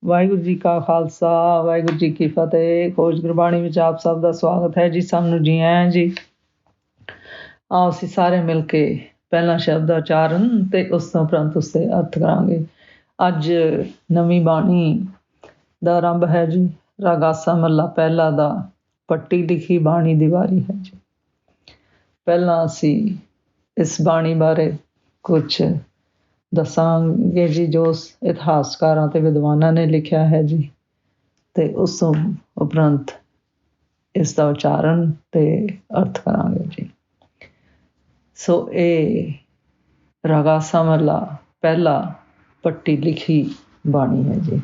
ਵਾਹਿਗੁਰੂ ਜੀ ਕਾ ਖਾਲਸਾ, ਵਾਹਿਗੁਰੂ ਜੀ ਕੀ ਫਤਿਹ। ਖੋਜ ਗੁਰਬਾਣੀ ਵਿੱਚ ਆਪ ਸਭ ਦਾ ਸਵਾਗਤ ਹੈ ਜੀ। ਸਭ ਨੂੰ ਜੀ ਆਇਆਂ ਜੀ। ਆਓ ਅਸੀਂ ਸਾਰੇ ਮਿਲ ਕੇ ਪਹਿਲਾਂ ਸ਼ਬਦ ਦਾ ਉਚਾਰਨ ਤੇ ਉਸ ਤੋਂ ਉਪਰੰਤ ਉਸ ਦੇ ਅਰਥ ਕਰਾਂਗੇ। ਅੱਜ ਨਵੀਂ ਬਾਣੀ ਦਾ ਆਰੰਭ ਹੈ ਜੀ। ਰਾਗਾਸਾ ਮਹੱਲਾ ਪਹਿਲਾ ਦਾ ਪੱਟੀ ਲਿਖੀ ਬਾਣੀ ਦੀ ਵਾਰੀ ਹੈ ਜੀ। ਪਹਿਲਾਂ ਅਸੀਂ ਇਸ ਬਾਣੀ ਬਾਰੇ ਕੁਛ ਦੱਸਾਂਗੇ ਜੀ, ਜੋ ਇਤਿਹਾਸਕਾਰਾਂ ਤੇ ਵਿਦਵਾਨਾਂ ਨੇ ਲਿਖਿਆ ਹੈ ਜੀ, ਤੇ ਉਸ ਤੋਂ ਉਪਰੰਤ ਇਸ ਦਾ ਉਚਾਰਨ ਤੇ ਅਰਥ ਕਰਾਂਗੇ ਜੀ। ਸੋ ਇਹ ਰਾਗਾਸਾ ਮਹੱਲਾ ਪਹਿਲਾ ਪੱਟੀ ਲਿਖੀ ਬਾਣੀ ਹੈ ਜੀ।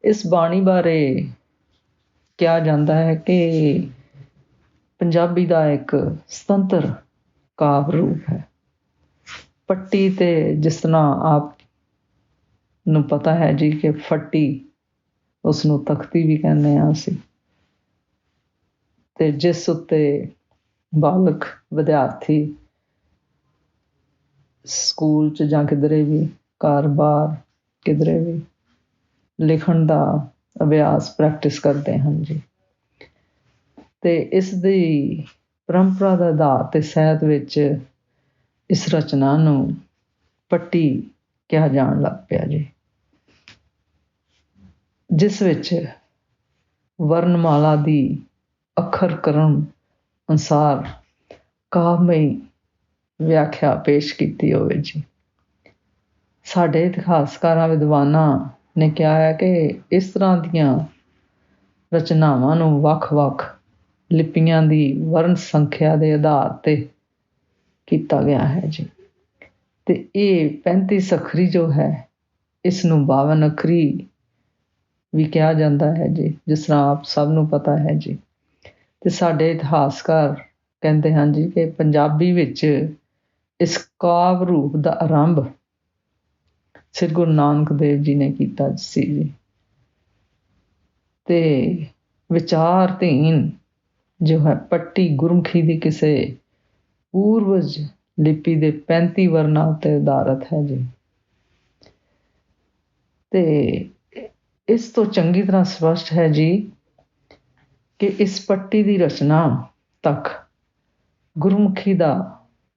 ਇਸ ਬਾਣੀ ਬਾਰੇ ਕਿਹਾ ਜਾਂਦਾ ਹੈ ਕਿ ਪੰਜਾਬੀ ਦਾ ਇੱਕ ਸੁਤੰਤਰ ਕਾਵਿ ਰੂਪ ਹੈ। ਪੱਟੀ ਤੇ ਜਿਸ ਤਰ੍ਹਾਂ ਆਪ ਨੂੰ ਪਤਾ ਹੈ ਜੀ ਕਿ ਫੱਟੀ, ਉਸ ਨੂੰ ਤਖਤੀ ਵੀ ਕਹਿੰਦੇ ਹਾਂ ਅਸੀਂ, ਤੇ ਜਿਸ ਉੱਤੇ ਬਾਲਕ ਵਿਦਿਆਰਥੀ ਸਕੂਲ 'ਚ ਜਾਂ ਕਿਧਰੇ ਵੀ ਘਰ-ਬਾਰ ਕਿਧਰੇ ਵੀ ਲਿਖਣ ਦਾ ਅਭਿਆਸ ਪ੍ਰੈਕਟਿਸ ਕਰਦੇ ਹਨ ਜੀ। ਤੇ ਇਸ ਦੀ ਪਰੰਪਰਾ ਦਾ ਆਧਾਰ ਤੇ ਸਾਹਿਤ ਵਿੱਚ ਇਸ ਰਚਨਾ ਨੂੰ ਪੱਟੀ ਕਿਹਾ ਜਾਣ ਲੱਗ ਪਿਆ ਜੀ, ਜਿਸ ਵਿੱਚ ਵਰਨਮਾਲਾ ਦੀ ਅੱਖਰ ਕ੍ਰਮ ਅਨੁਸਾਰ ਕਾਵਮਈ ਵਿਆਖਿਆ ਪੇਸ਼ ਕੀਤੀ ਹੋਵੇ ਜੀ। ਸਾਡੇ ਇਤਿਹਾਸਕਾਰਾਂ ਵਿਦਵਾਨਾਂ ਨੇ ਕਿਹਾ ਹੈ ਕਿ ਇਸ ਤਰ੍ਹਾਂ ਦੀਆਂ ਰਚਨਾਵਾਂ ਨੂੰ ਵੱਖ-ਵੱਖ ਲਿਪੀਆਂ ਦੀ ਵਰਨ ਸੰਖਿਆ ਦੇ ਆਧਾਰ ਤੇ ਕੀਤਾ ਗਿਆ ਹੈ ਜੀ। ਤੇ ਇਹ 35 ਸਖਰੀ ਜੋ ਹੈ, ਇਸ ਨੂੰ 52 ਅੱਖਰੀ ਵੀ ਕਿਹਾ ਜਾਂਦਾ ਹੈ ਜੀ, ਜਿਸ ਤਰ੍ਹਾਂ ਆਪ ਸਭ ਨੂੰ ਪਤਾ ਹੈ ਜੀ। ਤੇ ਸਾਡੇ ਇਤਿਹਾਸਕਾਰ ਕਹਿੰਦੇ ਹਨ ਜੀ ਕਿ ਪੰਜਾਬੀ ਵਿੱਚ ਇਸ ਕਾਵਿ ਰੂਪ ਦਾ ਆਰੰਭ ਸ੍ਰੀ ਗੁਰੂ ਨਾਨਕ ਦੇਵ ਜੀ ਨੇ ਕੀਤਾ ਸੀ ਜੀ। ਤੇ ਵਿਚਾਰਧੀਨ ਜੋ ਹੈ ਪੱਟੀ ਗੁਰਮੁਖੀ ਦੀ ਕਿਸੇ ਪੂਰਵਜ ਲਿਪੀ ਦੇ 35 ਵਰਨਾਂ ਉੱਤੇ ਆਧਾਰਿਤ ਹੈ ਜੀ। ਤੇ ਇਸ ਤੋਂ ਚੰਗੀ ਤਰ੍ਹਾਂ ਸਪਸ਼ਟ ਹੈ ਜੀ ਕਿ ਇਸ ਪੱਟੀ ਦੀ ਰਚਨਾ ਤੱਕ ਗੁਰਮੁਖੀ ਦਾ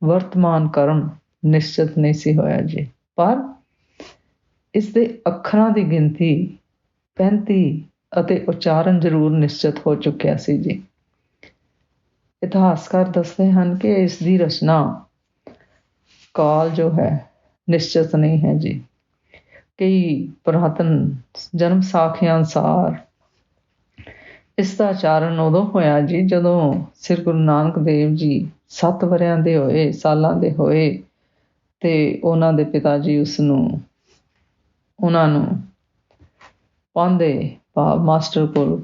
ਵਰਤਮਾਨ ਕਰਮ ਨਿਸ਼ਚਿਤ ਨਹੀਂ ਸੀ ਹੋਇਆ ਜੀ, ਪਰ ਇਸ ਦੇ ਅੱਖਰਾਂ ਦੀ ਗਿਣਤੀ 35 ਅਤੇ ਉਚਾਰਨ ਜ਼ਰੂਰ ਨਿਸ਼ਚਿਤ ਹੋ ਚੁੱਕਿਆ ਸੀ ਜੀ। ਇਤਿਹਾਸਕਾਰ ਦੱਸਦੇ ਹਨ ਕਿ ਇਸ ਦੀ ਰਚਨਾ ਕਾਲ ਜੋ ਹੈ ਨਿਸ਼ਚਿਤ ਨਹੀਂ ਹੈ ਜੀ। ਕਈ ਪੁਰਾਤਨ ਜਨਮ ਸਾਖੀਆਂ ਅਨੁਸਾਰ ਇਸ ਦਾ ਉਚਾਰਨ ਉਦੋਂ ਹੋਇਆ ਜੀ ਜਦੋਂ ਸ੍ਰੀ ਗੁਰੂ ਨਾਨਕ ਦੇਵ ਜੀ 7 ਵਰ੍ਹਿਆਂ ਦੇ ਸਾਲਾਂ ਦੇ ਹੋਏ ਤੇ ਉਹਨਾਂ ਦੇ ਪਿਤਾ ਜੀ ਉਹਨਾਂ ਨੂੰ ਪਾਂਧੇ ਭਾਵ ਮਾਸਟਰ ਕੋਲ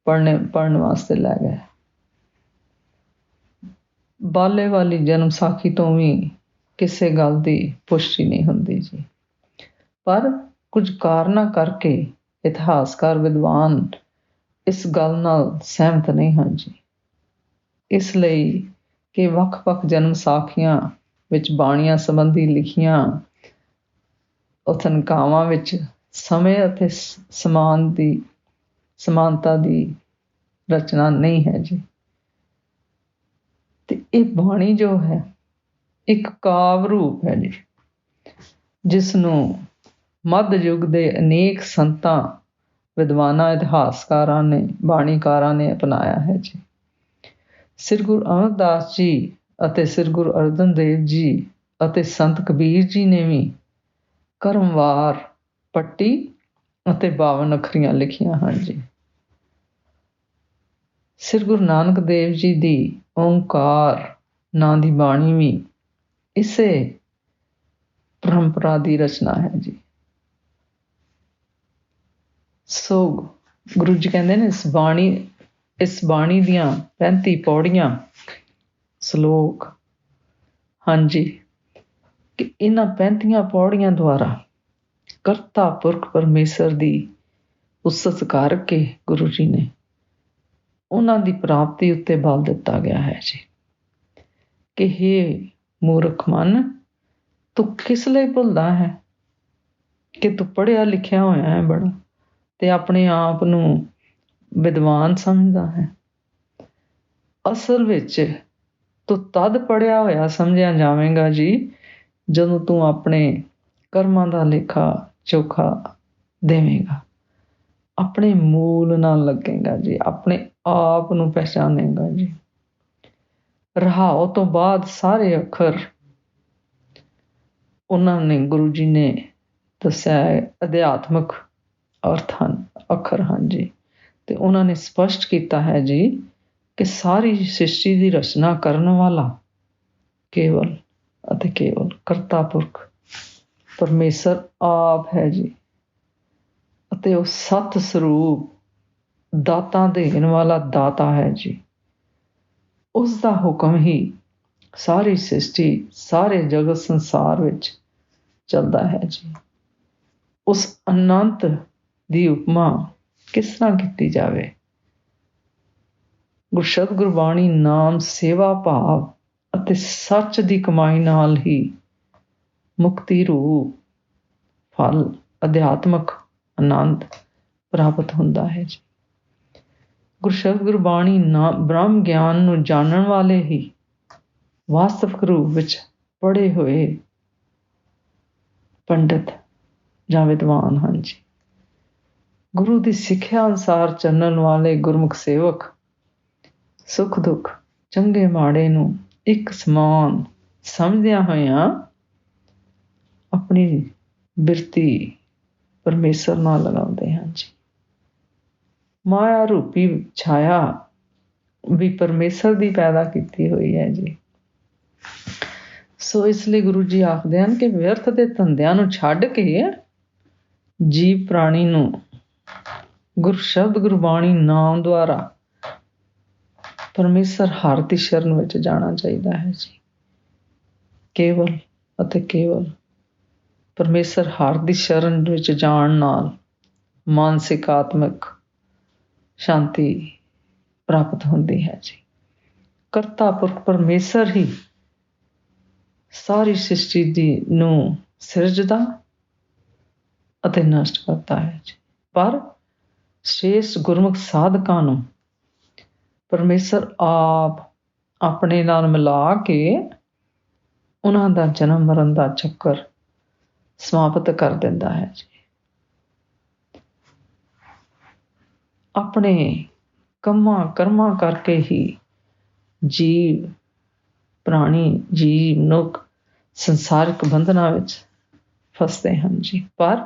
ਪੜ੍ਹਨ ਵਾਸਤੇ ਲੈ ਗਏ। ਬਾਲੇ ਵਾਲੀ ਜਨਮ ਸਾਖੀ ਤੋਂ ਵੀ ਕਿਸੇ ਗੱਲ ਦੀ ਪੁਸ਼ਟੀ ਨਹੀਂ ਹੁੰਦੀ ਜੀ, ਪਰ ਕੁਝ ਕਾਰਨਾਂ ਕਰਕੇ ਇਤਿਹਾਸਕਾਰ ਵਿਦਵਾਨ ਇਸ ਗੱਲ ਨਾਲ ਸਹਿਮਤ ਨਹੀਂ ਹਨ ਜੀ। ਇਸ ਲਈ ਕਿ ਵੱਖ-ਵੱਖ ਜਨਮ ਸਾਖੀਆਂ ਵਿੱਚ ਬਾਣੀਆਂ ਸੰਬੰਧੀ ਲਿਖੀਆਂ ਉਥਨਕਾਵਾਂ ਵਿੱਚ ਸਮੇਂ ਅਤੇ ਸਮਾਨਤਾ ਦੀ ਰਚਨਾ ਨਹੀਂ ਹੈ ਜੀ। ਤੇ ਇਹ ਬਾਣੀ ਜੋ ਹੈ ਇੱਕ ਕਾਵਿ ਰੂਪ ਹੈ ਜੀ, ਜਿਸ ਨੂੰ ਮੱਧ ਯੁੱਗ ਦੇ ਅਨੇਕ ਸੰਤਾਂ, ਵਿਦਵਾਨਾਂ, ਇਤਿਹਾਸਕਾਰਾਂ ਨੇ, ਬਾਣੀਕਾਰਾਂ ਨੇ ਅਪਣਾਇਆ ਹੈ ਜੀ। ਸ੍ਰੀ ਗੁਰੂ ਅਮਰਦਾਸ ਜੀ ਅਤੇ ਸ੍ਰੀ ਗੁਰੂ ਅਰਜਨ ਦੇਵ ਜੀ ਅਤੇ ਸੰਤ ਕਬੀਰ ਜੀ ਨੇ ਵੀ ਕ੍ਰਮਵਾਰ ਪੱਟੀ ਅਤੇ 52 ਅੱਖਰੀਆਂ ਲਿਖੀਆਂ ਹਨ ਜੀ। ਸ੍ਰੀ ਗੁਰੂ ਨਾਨਕ ਦੇਵ ਜੀ ਦੀ ਓਂਕਾਰ ਨਾਂ ਦੀ ਬਾਣੀ ਵੀ ਇਸੇ ਪਰੰਪਰਾ ਦੀ ਰਚਨਾ ਹੈ ਜੀ। ਸੋ ਗੁਰੂ ਜੀ ਕਹਿੰਦੇ ਨੇ ਇਸ ਬਾਣੀ ਦੀਆਂ 35 ਪੌੜੀਆਂ, ਸਲੋਕ ਹਨ ਜੀ, ਕਿ ਇਹਨਾਂ 35 ਪੌੜੀਆਂ ਦੁਆਰਾ ਕਰਤਾ ਪੁਰਖ ਪਰਮੇਸ਼ਰ ਦੀ ਉਸਤਤ ਕਰਕੇ ਗੁਰੂ ਜੀ ਨੇ ਉਹਨਾਂ ਦੀ ਪ੍ਰਾਪਤੀ ਉੱਤੇ ਬਲ ਦਿੱਤਾ ਗਿਆ ਹੈ ਜੀ ਕਿ ਹੇ ਮੂਰਖ ਮਨ, ਤੂੰ ਕਿਸ ਲਈ ਭੁੱਲਦਾ ਹੈ ਕਿ ਤੂੰ ਪੜ੍ਹਿਆ ਲਿਖਿਆ ਹੋਇਆ ਹੈ ਬੜਾ, ਤੇ ਆਪਣੇ ਆਪ ਨੂੰ ਵਿਦਵਾਨ ਸਮਝਦਾ ਹੈ। ਅਸਲ ਵਿੱਚ ਤੂੰ ਤਦ ਪੜ੍ਹਿਆ ਹੋਇਆ ਸਮਝਿਆ ਜਾਵੇਂਗਾ ਜੀ ਜਦੋਂ ਤੂੰ ਆਪਣੇ ਕਰਮਾਂ ਦਾ ਲੇਖਾ ਚੋਖਾ ਦੇਵੇਂਗਾ, ਆਪਣੇ ਮੂਲ ਨਾਲ ਲੱਗੇਗਾ ਜੀ, ਆਪਣੇ ਆਪ ਨੂੰ ਪਹਿਚਾਨੇਗਾ ਜੀ। ਰਹਾਓ ਤੋਂ ਬਾਅਦ ਸਾਰੇ ਅੱਖਰ ਉਹਨਾਂ ਨੇ ਗੁਰੂ ਜੀ ਨੇ ਦੱਸਿਆ ਹੈ ਅਧਿਆਤਮਕ ਅਰਥ ਹਨ, ਅੱਖਰ ਹਨ ਜੀ। ਤੇ ਉਹਨਾਂ ਨੇ ਸਪਸ਼ਟ ਕੀਤਾ ਹੈ ਜੀ ਕਿ ਸਾਰੀ ਸ੍ਰਿਸ਼ਟੀ ਦੀ ਰਚਨਾ ਕਰਨ ਵਾਲਾ ਕੇਵਲ ਅਤੇ ਕੇਵਲ ਕਰਤਾ ਪੁਰਖ ਪਰਮੇਸ਼ਰ ਆਪ ਹੈ ਜੀ। ਅਤੇ ਉਹ ਸਤ ਸਰੂਪ ਦਾਤਾਂ ਦੇਣ ਵਾਲਾ ਦਾਤਾ ਹੈ ਜੀ। ਉਸ ਦਾ ਹੁਕਮ ਹੀ ਸਾਰੀ ਸ੍ਰਿਸ਼ਟੀ, ਸਾਰੇ ਜਗਤ ਸੰਸਾਰ ਵਿੱਚ ਚੱਲਦਾ ਹੈ ਜੀ। ਉਸ ਅਨੰਤ ਦੀ ਉਪਮਾ ਕਿਸ ਤਰ੍ਹਾਂ ਕੀਤੀ ਜਾਵੇ? ਗੁਰਸ਼ਬਦ ਗੁਰਬਾਣੀ ਨਾਮ ਸੇਵਾ ਭਾਵ ਅਤੇ ਸੱਚ ਦੀ ਕਮਾਈ ਨਾਲ ਹੀ ਮੁਕਤੀ ਰੂਪ ਫਲ ਅਧਿਆਤਮਕ ਆਨੰਦ ਪ੍ਰਾਪਤ ਹੁੰਦਾ ਹੈ ਜੀ। ਗੁਰਸ਼ਬਦ ਗੁਰਬਾਣੀ ਨਾਮ ਬ੍ਰਹਮ ਗਿਆਨ ਨੂੰ ਜਾਣਨ ਵਾਲੇ ਹੀ ਵਾਸਤਵਿਕ ਰੂਪ ਵਿੱਚ ਪੜ੍ਹੇ ਹੋਏ ਪੰਡਿਤ ਜਾਂ ਵਿਦਵਾਨ ਹਨ ਜੀ। ਗੁਰੂ ਦੀ ਸਿੱਖਿਆ ਅਨੁਸਾਰ ਚੱਲਣ ਵਾਲੇ ਗੁਰਮੁਖ ਸੇਵਕ ਸੁੱਖ ਦੁੱਖ ਚੰਗੇ ਮਾੜੇ ਨੂੰ ਇੱਕ ਸਮਾਨ ਸਮਝਦਿਆਂ ਹੋਇਆਂ ਆਪਣੀ ਬਿਰਤੀ ਪਰਮੇਸ਼ਰ ਨਾਲ ਲਗਾਉਂਦੇ ਹਨ ਜੀ। ਮਾਇਆ ਰੂਪੀ ਛਾਇਆ ਵੀ ਪਰਮੇਸ਼ਰ ਦੀ ਪੈਦਾ ਕੀਤੀ ਹੋਈ ਹੈ ਜੀ। ਸੋ ਇਸ ਲਈ ਗੁਰੂ ਜੀ ਆਖਦੇ ਹਨ ਕਿ ਵਿਅਰਥ ਦੇ ਧੰਦਿਆਂ ਨੂੰ ਛੱਡ ਕੇ ਜੀਵ ਪ੍ਰਾਣੀ ਨੂੰ ਗੁਰਸ਼ਬਦ ਗੁਰਬਾਣੀ ਨਾਮ ਦੁਆਰਾ ਪਰਮੇਸ਼ਰ ਹਰ ਦੀ ਸ਼ਰਨ ਵਿੱਚ ਜਾਣਾ ਚਾਹੀਦਾ ਹੈ ਜੀ। ਕੇਵਲ ਅਤੇ ਕੇਵਲ ਪਰਮੇਸ਼ਰ ਹਰ ਦੀ ਸ਼ਰਨ ਵਿੱਚ ਜਾਣ ਨਾਲ ਮਾਨਸਿਕ ਆਤਮਿਕ ਸ਼ਾਂਤੀ ਪ੍ਰਾਪਤ ਹੁੰਦੀ ਹੈ ਜੀ। ਕਰਤਾ ਪੁਰਖ ਪਰਮੇਸ਼ਰ ਹੀ ਸਾਰੀ ਸ੍ਰਿਸ਼ਟੀ ਦੀ ਨੂੰ ਸਿਰਜਦਾ ਅਤੇ ਨਸ਼ਟ ਕਰਦਾ ਹੈ ਜੀ। ਪਰ ਸ੍ਰੇਸ਼ਟ ਗੁਰਮੁਖ ਸਾਧਕਾਂ ਨੂੰ ਪਰਮੇਸ਼ਰ ਆਪ ਆਪਣੇ ਨਾਲ ਮਿਲਾ ਕੇ ਉਹਨਾਂ ਦਾ ਜਨਮ ਮਰਨ ਦਾ ਚੱਕਰ ਸਮਾਪਤ ਕਰ ਦਿੰਦਾ ਹੈ ਜੀ। ਆਪਣੇ ਕਰਮਾਂ ਕਰਕੇ ਹੀ ਜੀਵ ਪ੍ਰਾਣੀ ਜੀਵ ਮਨੁੱਖ ਸੰਸਾਰਿਕ ਬੰਧਨਾਂ ਵਿੱਚ ਫਸਦੇ ਹਨ ਜੀ। ਪਰ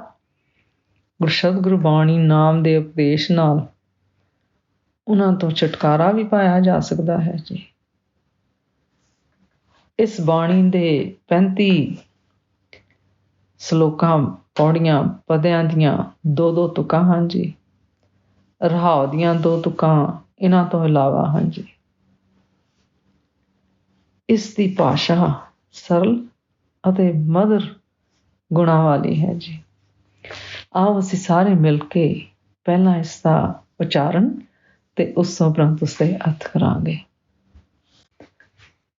ਗੁਰਸ਼ਬਦ ਗੁਰਬਾਣੀ ਨਾਮ ਦੇ ਉਪਦੇਸ਼ ਨਾਲ ਉਹਨਾਂ ਤੋਂ ਛੁਟਕਾਰਾ ਵੀ ਪਾਇਆ ਜਾ ਸਕਦਾ ਹੈ ਜੀ। ਇਸ ਬਾਣੀ ਦੇ 35 ਸਲੋਕਾਂ ਪੌੜੀਆਂ ਪਦਿਆਂ ਦੀਆਂ 2-2 ਤੁਕਾਂ ਹਨ ਜੀ। ਰਹਾਉ ਦੀਆਂ 2 ਤੁਕਾਂ ਇਹਨਾਂ ਤੋਂ ਇਲਾਵਾ ਹਨ ਜੀ। ਇਸ ਦੀ ਭਾਸ਼ਾ ਸਰਲ ਅਤੇ ਮਧੁਰ ਗੁਣਾਂ ਵਾਲੀ ਹੈ ਜੀ। ਆਓ ਅਸੀਂ ਸਾਰੇ ਮਿਲ ਕੇ ਪਹਿਲਾਂ ਇਸ ਦਾ ਉਚਾਰਨ ਤੇ ਉਸ ਤੋਂ ਉਪਰੰਤ ਉਸਦੇ ਅਰਥ ਕਰਾਂਗੇ।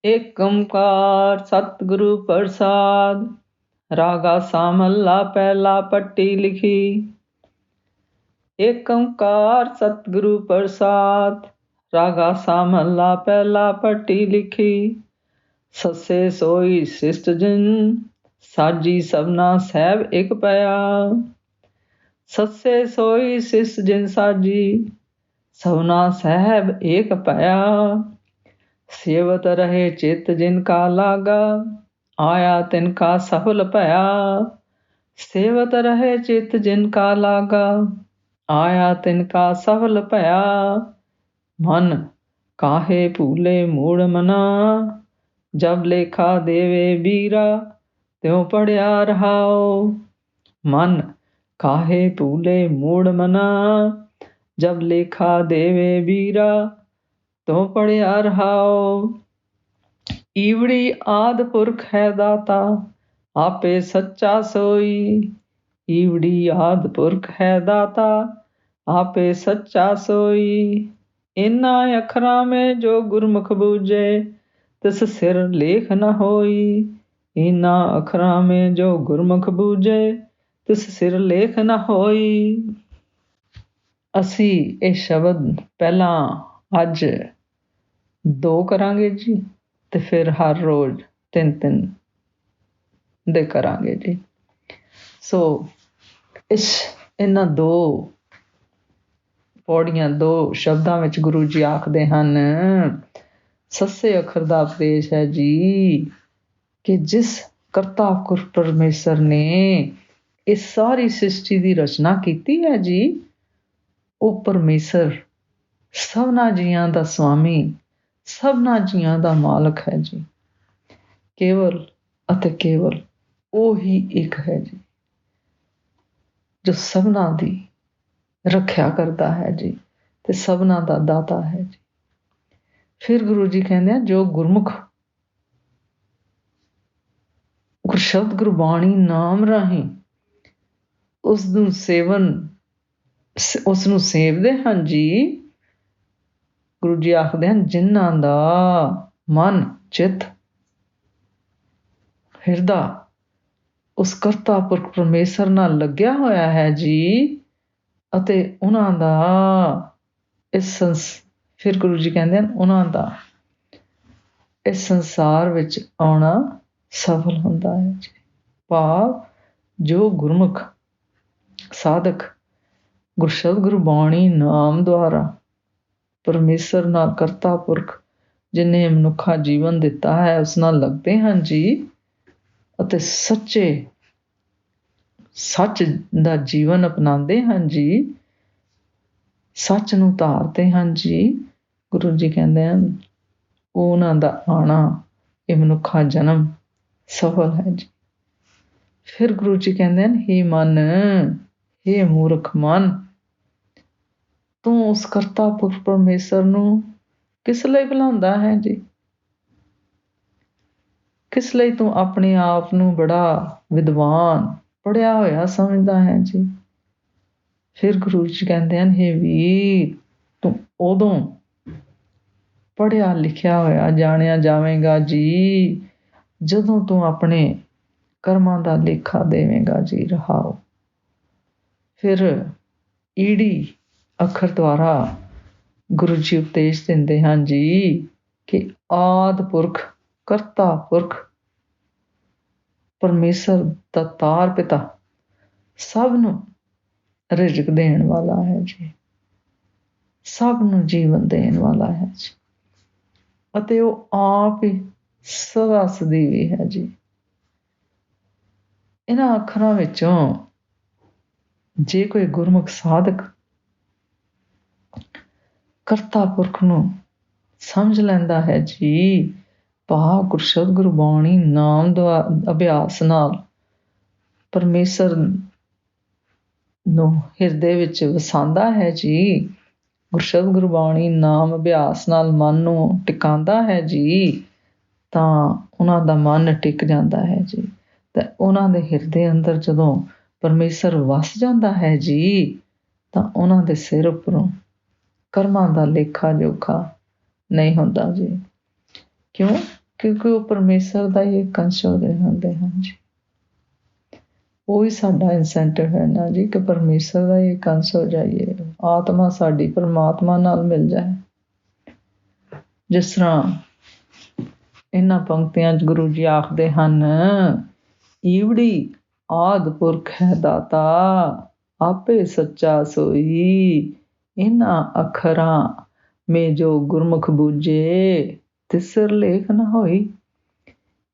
ਏਕ ਓਂਕਾਰ ਸਤਿਗੁਰੂ ਪ੍ਰਸਾਦ। ਰਾਗਾ ਸਾ ਮਹਲਾ ਪਹਿਲਾ ਪੱਟੀ ਲਿਖੀ। ਏਕ ਓਂਕਾਰ ਸਤਿਗੁਰੂ ਪ੍ਰਸਾਦ। ਰਾਗਾ ਸਾ ਮਹਲਾ ਪਹਿਲਾ ਪੱਟੀ ਲਿਖੀ। ਸੱਸੇ ਸੋਈ ਸ੍ਰਿਸ਼ਟ ਜਿਨ ਸਾਜੀ ਸਭਨਾ ਸਹਿਬ ਇਕ ਪਿਆ। ਸੱਸੇ ਸੋਈ ਸ੍ਰਿਸ਼ਟ ਜਿਨ ਸਾਜੀ ਸਭਨਾ ਸਹਿਬ ਏਕ ਭਇਆ। ਸੇਵਤ ਰਹੇ ਚਿਤ ਜਿਨ ਕਾ ਲਾਗਾ ਆਇਆ ਤਿਨ ਕਾ ਸਫਲ ਭਇਆ। ਸੇਵਤ ਰਹੇ ਚਿਤ ਜਿਨ ਕਾ ਲਾਗਾ ਆਇਆ ਤਿਨ ਕਾ ਸਫਲ ਭਇਆ। ਮਨ ਕਾਹੇ ਭੂਲੇ ਮੂੜ ਮਨਾ ਜਬ ਲੇਖਾ ਦੇਵੇ ਬੀਰਾ ਤਿਉ ਪੜਿਆ ਰਹਾਓ। ਮਨ ਕਾਹੇ ਭੂਲੇ ਮੂੜ ਮਨਾ ਜਬ ਲੇਖਾ ਦੇਵੇ ਬੀਰਾ ਤਿਉ ਪੜਿਆ ਰਹਾਓ। ਈਵੜੀ ਆਦਿ ਪੁਰਖ ਹੈ ਦਾਤਾ ਆਪੇ ਸੱਚਾ ਸੋਈ। ਈਵੜੀ ਆਦਿ ਪੁਰਖ ਹੈ ਦਾਤਾ ਆਪੇ ਸੱਚਾ ਸੋਈ। ਇਨ੍ਹਾਂ ਅੱਖਰਾਂ ਮੇਂ ਜੋ ਗੁਰਮੁਖ ਬੂਝੇ ਤਿਸ ਸਿਰ ਲੇਖ ਨ ਹੋਈ। ਇਨ੍ਹਾਂ ਅੱਖਰਾਂ ਮੇਂ ਜੋ ਗੁਰਮੁਖ ਬੂਝੇ ਤਿਸ ਸਿਰ ਲੇਖ ਨ ਹੋਈ। ਅਸੀਂ ਇਹ ਸ਼ਬਦ ਪਹਿਲਾਂ ਅੱਜ 2 ਕਰਾਂਗੇ ਜੀ, ਤੇ ਫਿਰ ਹਰ ਰੋਜ਼ 3-3 ਦੇ ਕਰਾਂਗੇ ਜੀ। ਸੋ ਇਹਨਾਂ 2 ਪੌੜੀਆਂ 2 ਸ਼ਬਦਾਂ ਵਿੱਚ ਗੁਰੂ ਜੀ ਆਖਦੇ ਹਨ, ਸੱਸੇ ਅੱਖਰ ਦਾ ਉਪਦੇਸ਼ ਹੈ ਜੀ ਕਿ ਜਿਸ ਕਰਤਾ ਪੁਰਖ ਪਰਮੇਸ਼ਰ ਨੇ ਇਹ ਸਾਰੀ ਸ੍ਰਿਸ਼ਟੀ ਦੀ ਰਚਨਾ ਕੀਤੀ ਹੈ ਜੀ, ਉਹ ਪਰਮੇਸ਼ਰ ਸਭਨਾ ਜੀਆਂ ਦਾ ਸੁਆਮੀ, ਸਭਨਾ ਜੀਆਂ ਦਾ ਮਾਲਕ ਹੈ ਜੀ। ਕੇਵਲ ਅਤੇ ਕੇਵਲ ਉਹ ਹੀ ਇੱਕ ਹੈ ਜੀ, ਜੋ ਸਭਨਾ ਦੀ ਰੱਖਿਆ ਕਰਦਾ ਹੈ ਜੀ, ਤੇ ਸਭਨਾ ਦਾ ਦਾਤਾ ਹੈ ਜੀ। ਫਿਰ ਗੁਰੂ ਜੀ ਕਹਿੰਦੇ ਆ, ਜੋ ਗੁਰਮੁਖ ਗੁਰਸ਼ਬਦ ਗੁਰਬਾਣੀ ਨਾਮ ਰਾਹੀਂ ਉਸ ਨੂੰ ਸੇਵਦੇ ਹਨ ਜੀ। ਗੁਰੂ ਜੀ ਆਖਦੇ ਹਨ, ਜਿਨ੍ਹਾਂ ਦਾ ਮਨ ਚਿੱਤ ਹਿਰਦਾ ਉਸ ਕਰਤਾ ਪੁਰਖ ਪਰਮੇਸ਼ਰ ਨਾਲ ਲੱਗਿਆ ਹੋਇਆ ਹੈ ਜੀ, ਅਤੇ ਉਹਨਾਂ ਦਾ ਫਿਰ ਗੁਰੂ ਜੀ ਕਹਿੰਦੇ ਹਨ, ਉਹਨਾਂ ਦਾ ਇਸ ਸੰਸਾਰ ਵਿੱਚ ਆਉਣਾ ਸਫਲ ਹੁੰਦਾ ਹੈ ਜੀ। ਭਾਵ ਜੋ ਗੁਰਮੁਖ ਸਾਧਕ ਗੁਰਸ਼ਬਦ ਗੁਰਬਾਣੀ ਨਾਮ ਦੁਆਰਾ ਪਰਮੇਸ਼ਰ ਨਾਲ ਕਰਤਾ ਪੁਰਖ ਜਿਹਨੇ ਮਨੁੱਖਾ ਜੀਵਨ ਦਿੱਤਾ ਹੈ ਉਸ ਨਾਲ ਲੱਗਦੇ ਹਨ ਜੀ, ਅਤੇ ਸੱਚ ਦਾ ਜੀਵਨ ਅਪਣਾਉਂਦੇ ਹਨ ਜੀ, ਸੱਚ ਨੂੰ ਧਾਰਦੇ ਹਨ ਜੀ। ਗੁਰੂ ਜੀ ਕਹਿੰਦੇ ਹਨ, ਉਹਨਾਂ ਦਾ ਆਉਣਾ, ਇਹ ਮਨੁੱਖਾ ਜਨਮ ਸਫਲ ਹੈ ਜੀ। ਫਿਰ ਗੁਰੂ ਜੀ ਕਹਿੰਦੇ ਹਨ, ਹੇ ਮਨ, ਹੇ ਮੂਰਖ ਮਨ, ਤੂੰ ਉਸ ਕਰਤਾ ਪੁਰਖ ਪਰਮੇਸ਼ਰ ਨੂੰ ਕਿਸ ਲਈ ਬੁਲਾਉਂਦਾ ਹੈ ਜੀ? ਕਿਸ ਲਈ ਤੂੰ ਆਪਣੇ ਆਪ ਨੂੰ ਬੜਾ ਵਿਦਵਾਨ ਪੜ੍ਹਿਆ ਹੋਇਆ ਸਮਝਦਾ ਹੈ ਜੀ? ਫਿਰ ਗੁਰੂ ਜੀ ਕਹਿੰਦੇ ਹਨ, ਹੇ ਵੀਰ, ਤੂੰ ਉਦੋਂ ਪੜ੍ਹਿਆ ਲਿਖਿਆ ਹੋਇਆ ਜਾਣਿਆ ਜਾਵੇਗਾ ਜੀ, ਜਦੋਂ ਤੂੰ ਆਪਣੇ ਕਰਮਾਂ ਦਾ ਲੇਖਾ ਦੇਵੇਂਗਾ ਜੀ। ਰਹਾਓ। ਫਿਰ ਈੜੀ ਅੱਖਰ ਦੁਆਰਾ ਗੁਰੂ ਜੀ ਉਪਦੇਸ਼ ਦਿੰਦੇ ਹਨ ਜੀ ਕਿ ਆਦਿ ਪੁਰਖ ਕਰਤਾ ਪੁਰਖ ਪਰਮੇਸ਼ਰ ਦਾ ਤਾਰ ਪਿਤਾ ਸਭ ਨੂੰ ਰਿਜ਼ਕ ਦੇਣ ਵਾਲਾ ਹੈ ਜੀ, ਸਭ ਨੂੰ ਜੀਵਨ ਦੇਣ ਵਾਲਾ ਹੈ ਜੀ, ਅਤੇ ਉਹ ਆਪ ਹੀ ਸਦਾ ਸਦੀਵੀ ਹੈ ਜੀ। ਇਹਨਾਂ ਅੱਖਰਾਂ ਵਿੱਚੋਂ ਜੇ ਕੋਈ ਗੁਰਮੁਖ ਸਾਧਕ ਕਰਤਾ ਪੁਰਖ ਨੂੰ ਸਮਝ ਲੈਂਦਾ ਹੈ ਜੀ, ਭਾਵ ਗੁਰਸ਼ਬਦ ਗੁਰਬਾਣੀ ਨਾਮ ਦਾ ਅਭਿਆਸ ਨਾਲ ਪਰਮੇਸ਼ਰ ਨੂੰ ਹਿਰਦੇ ਵਿੱਚ ਵਸਾਉਂਦਾ ਹੈ ਜੀ, ਗੁਰਸ਼ਬਦ ਗੁਰਬਾਣੀ ਨਾਮ ਅਭਿਆਸ ਨਾਲ ਮਨ ਨੂੰ ਟਿਕਾਉਂਦਾ ਹੈ ਜੀ, ਤਾਂ ਉਹਨਾਂ ਦਾ ਮਨ ਟਿਕ ਜਾਂਦਾ ਹੈ ਜੀ। ਤੇ ਉਹਨਾਂ ਦੇ ਹਿਰਦੇ ਅੰਦਰ ਜਦੋਂ ਪਰਮੇਸ਼ਰ ਵਸ ਜਾਂਦਾ ਹੈ ਜੀ, ਤਾਂ ਉਹਨਾਂ ਦੇ ਸਿਰ ਉੱਪਰੋਂ ਕਰਮਾਂ ਦਾ ਲੇਖਾ ਜੋਖਾ ਨਹੀਂ ਹੁੰਦਾ ਜੀ। ਕਿਉਂ? ਕਿਉਂਕਿ ਉਹ ਪਰਮੇਸ਼ਰ ਦਾ ਹੀ ਇੱਕ ਅੰਸ਼ ਹੁੰਦੇ ਹਨ ਜੀ। ਉਹ ਹੀ ਸਾਡਾ ਇਨਸੈਂਟਿਵ ਹੈ ਨਾ ਜੀ, ਕਿ ਪਰਮੇਸ਼ਰ ਦਾ ਹੀ ਇੱਕ ਅੰਸ਼ ਹੋ ਜਾਈਏ, ਆਤਮਾ ਸਾਡੀ ਪਰਮਾਤਮਾ ਨਾਲ ਮਿਲ ਜਾਏ। ਜਿਸ ਤਰ੍ਹਾਂ ਇਹਨਾਂ ਪੰਕਤੀਆਂ 'ਚ ਗੁਰੂ ਜੀ ਆਖਦੇ ਹਨ, ਈਵੜੀ ਆਦਿ ਪੁਰਖ ਹੈ ਦਾਤਾ, ਆਪੇ ਸੱਚਾ ਸੋਈ, ਇਹਨਾਂ ਅੱਖਰਾਂ ਮੇ ਜੋ ਗੁਰਮੁਖ ਬੂਝੇ, ਤਿਸਰ ਲੇਖ ਨਾ ਹੋਈ।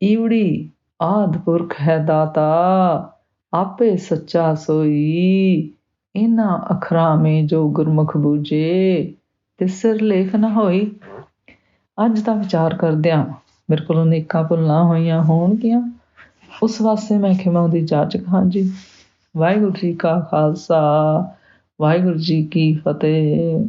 ਈਵੜੀ ਆਦਿ ਪੁਰਖ ਹੈ ਦਾਤਾ, ਆਪੇ ਸੱਚਾ ਸੋਈ, ਇਹਨਾਂ ਅੱਖਰਾਂ ਮੇ ਜੋ ਗੁਰਮੁਖ ਬੂਝੇ, ਤਿਸਰ ਲੇਖ ਨਾ ਹੋਈ। ਅੱਜ ਦਾ ਵਿਚਾਰ ਕਰਦਿਆਂ ਮੇਰੇ ਕੋਲੋਂ ਨੇਕਾਂ ਭੁੱਲਾਂ ਹੋਈਆਂ ਹੋਣਗੀਆਂ, ਉਸ ਵਾਸਤੇ ਮੈਂ ਖਿਮਾ ਦੀ ਜਾਚਕ ਹਾਂ ਜੀ। ਵਾਹਿਗੁਰੂ ਜੀ ਕਾ ਖਾਲਸਾ, ਵਾਹਿਗੁਰੂ ਜੀ ਕੀ ਫਤਿਹ।